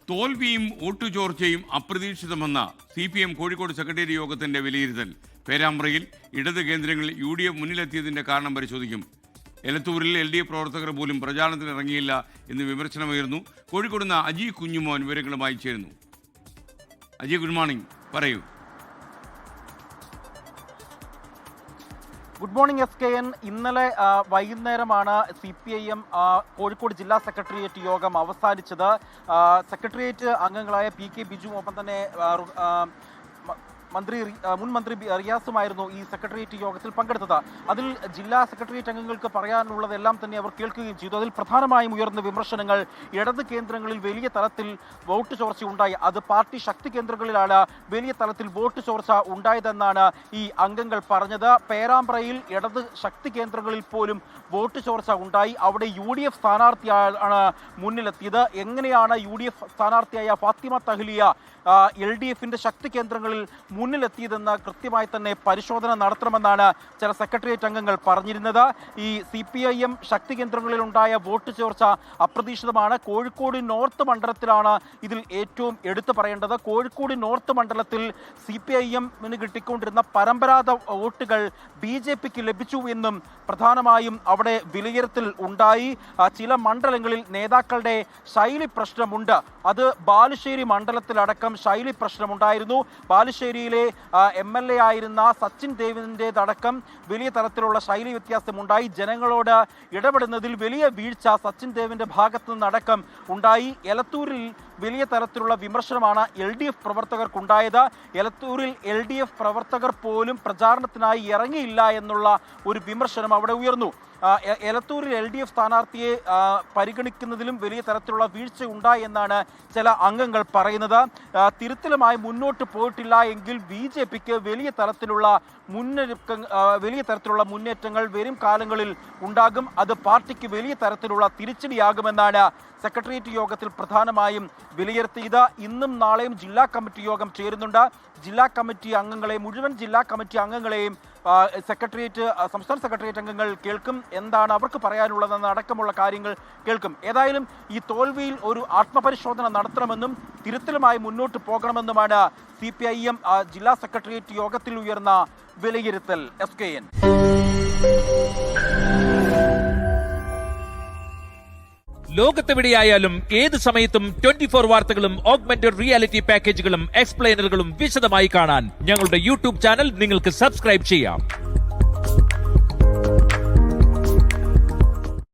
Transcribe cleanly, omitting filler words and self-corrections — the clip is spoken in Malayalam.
തോൽവിയും വോട്ടുചോർച്ചയും അപ്രതീക്ഷിതമെന്ന CPM കോഴിക്കോട് സെക്രട്ടേറിയറ്റ് യോഗത്തിന്റെ വിലയിരുത്തൽ. പേരാമ്പ്രയിൽ ഇടത് കേന്ദ്രങ്ങളിൽ UDF മുന്നിലെത്തിയതിന്റെ കാരണം പരിശോധിക്കും. എലത്തൂരിൽ LDF പ്രവർത്തകർ പോലും പ്രചാരണത്തിന് ഇറങ്ങിയില്ല എന്ന് വിമർശനമുയർന്നു. കോഴിക്കോട് നിന്ന് അജി കുഞ്ഞുമോൻ വിവരങ്ങളുമായി ചേരുന്നു. അജി, ഗുഡ് മോർണിംഗ്, പറയൂ. Good morning SKN. ഇന്നലെ വൈകുന്നേരമാണ് CPIM കോഴിക്കോട് ജില്ലാ സെക്രട്ടേറിയറ്റ് യോഗം അവസാനിച്ചത്. സെക്രട്ടേറിയറ്റ് അംഗങ്ങളായ PK ബിജു ഒപ്പം തന്നെ മുൻ മന്ത്രി റിയാസുമായിരുന്നു ഈ സെക്രട്ടേറിയറ്റ് യോഗത്തിൽ പങ്കെടുത്തത്. അതിൽ ജില്ലാ സെക്രട്ടേറിയറ്റ് അംഗങ്ങൾക്ക് പറയാനുള്ളതെല്ലാം തന്നെ അവർ കേൾക്കുകയും ചെയ്തു. അതിൽ പ്രധാനമായും ഉയർന്ന വിമർശനങ്ങൾ ഇടത് കേന്ദ്രങ്ങളിൽ വലിയ തലത്തിൽ വോട്ട് ചോർച്ച ഉണ്ടായി. അത് പാർട്ടി ശക്തി കേന്ദ്രങ്ങളിലാണ് വലിയ തലത്തിൽ വോട്ട് ചോർച്ച ഉണ്ടായതെന്നാണ് ഈ അംഗങ്ങൾ പറഞ്ഞത്. പേരാമ്പ്രയിൽ ഇടത് ശക്തി കേന്ദ്രങ്ങളിൽ പോലും വോട്ട് ചോർച്ച ഉണ്ടായി. അവിടെ UDF സ്ഥാനാർത്ഥിയാണ് മുന്നിലെത്തിയത്. എങ്ങനെയാണ് UDF സ്ഥാനാർത്ഥിയായ ഫാത്തിമ തഹ്ലിയ LDFന്റെ ശക്തി കേന്ദ്രങ്ങളിൽ മുന്നിലെത്തിയതെന്ന് കൃത്യമായി തന്നെ പരിശോധന നടത്തണമെന്നാണ് ചില സെക്രട്ടേറിയറ്റ് അംഗങ്ങൾ പറഞ്ഞിരുന്നത്. ഈ CPIM ശക്തി കേന്ദ്രങ്ങളിൽ ഉണ്ടായ വോട്ട് ചോർച്ച അപ്രതീക്ഷിതമാണ്. കോഴിക്കോട് നോർത്ത് മണ്ഡലത്തിലാണ് ഇതിൽ ഏറ്റവും എടുത്തു പറയേണ്ടത്. കോഴിക്കോട് നോർത്ത് മണ്ഡലത്തിൽ CPIMന് കിട്ടിക്കൊണ്ടിരുന്ന പരമ്പരാഗത വോട്ടുകൾ BJPക്ക് ലഭിച്ചു എന്നും പ്രധാനമായും അവിടെ വിലയിരുത്തൽ ഉണ്ടായി. ചില മണ്ഡലങ്ങളിൽ നേതാക്കളുടെ ശൈലി പ്രശ്നമുണ്ട്. അത് ബാലുശ്ശേരി മണ്ഡലത്തിലടക്കം ശൈലി പ്രശ്നമുണ്ടായിരുന്നു. ബാലുശ്ശേരിയിലെ MLA ആയിരുന്ന സച്ചിൻ ദേവിൻ്റെതടക്കം വലിയ തരത്തിലുള്ള ശൈലി വ്യത്യാസമുണ്ടായി. ജനങ്ങളോട് ഇടപെടുന്നതിൽ വലിയ വീഴ്ച സച്ചിൻ ദേവിൻ്റെ ഭാഗത്തു നിന്നടക്കം ഉണ്ടായി. എലത്തൂരിൽ വലിയ തരത്തിലുള്ള വിമർശനമാണ് LDF പ്രവർത്തകർക്കുണ്ടായത്. എലത്തൂരിൽ LDF പ്രവർത്തകർ പോലും പ്രചാരണത്തിനായി ഇറങ്ങിയില്ല എന്നുള്ള ഒരു വിമർശനം അവിടെ ഉയർന്നു. എലത്തൂരിൽ LDF സ്ഥാനാർത്ഥിയെ പരിഗണിക്കുന്നതിലും വലിയ തരത്തിലുള്ള വീഴ്ച ഉണ്ടായി എന്നാണ് ചില അംഗങ്ങൾ പറയുന്നത്. തിരുത്തലുമായി മുന്നോട്ട് പോയിട്ടില്ല എങ്കിൽ BJPക്ക് വലിയ തരത്തിലുള്ള മുന്നേറ്റങ്ങൾ വരും കാലങ്ങളിൽ ഉണ്ടാകും. അത് പാർട്ടിക്ക് വലിയ തരത്തിലുള്ള തിരിച്ചടിയാകുമെന്നാണ് സെക്രട്ടേറിയറ്റ് യോഗത്തിൽ പ്രധാനമായും വിലയിരുത്തിയത്. ഇന്നും നാളെയും ജില്ലാ കമ്മിറ്റി യോഗം ചേരുന്നുണ്ട്. ജില്ലാ കമ്മിറ്റി അംഗങ്ങളെ മുഴുവൻ ജില്ലാ കമ്മിറ്റി അംഗങ്ങളെയും സംസ്ഥാന സെക്രട്ടേറിയറ്റ് അംഗങ്ങൾ കേൾക്കും. എന്താണ് അവർക്ക് പറയാനുള്ളതെന്ന് അടക്കമുള്ള കാര്യങ്ങൾ കേൾക്കും. ഏതായാലും ഈ തോൽവിയിൽ ഒരു ആത്മപരിശോധന നടത്തണമെന്നും തിരുത്തലുമായി മുന്നോട്ട് പോകണമെന്നുമാണ് CPIM ജില്ലാ സെക്രട്ടേറിയറ്റ് യോഗത്തിൽ ഉയർന്ന വിലയിരുത്തൽ. SKN. ലോകത്തെവിടെയായാലും ഏത് സമയത്തും 24 വാർത്തകളും ഓഗ്മെന്റഡ് റിയാലിറ്റി പാക്കേജുകളും എക്സ്പ്ലെയിനറുകളും വിശദമായി കാണാൻ ഞങ്ങളുടെ YouTube ചാനൽ നിങ്ങൾക്ക് സബ്സ്ക്രൈബ് ചെയ്യാം.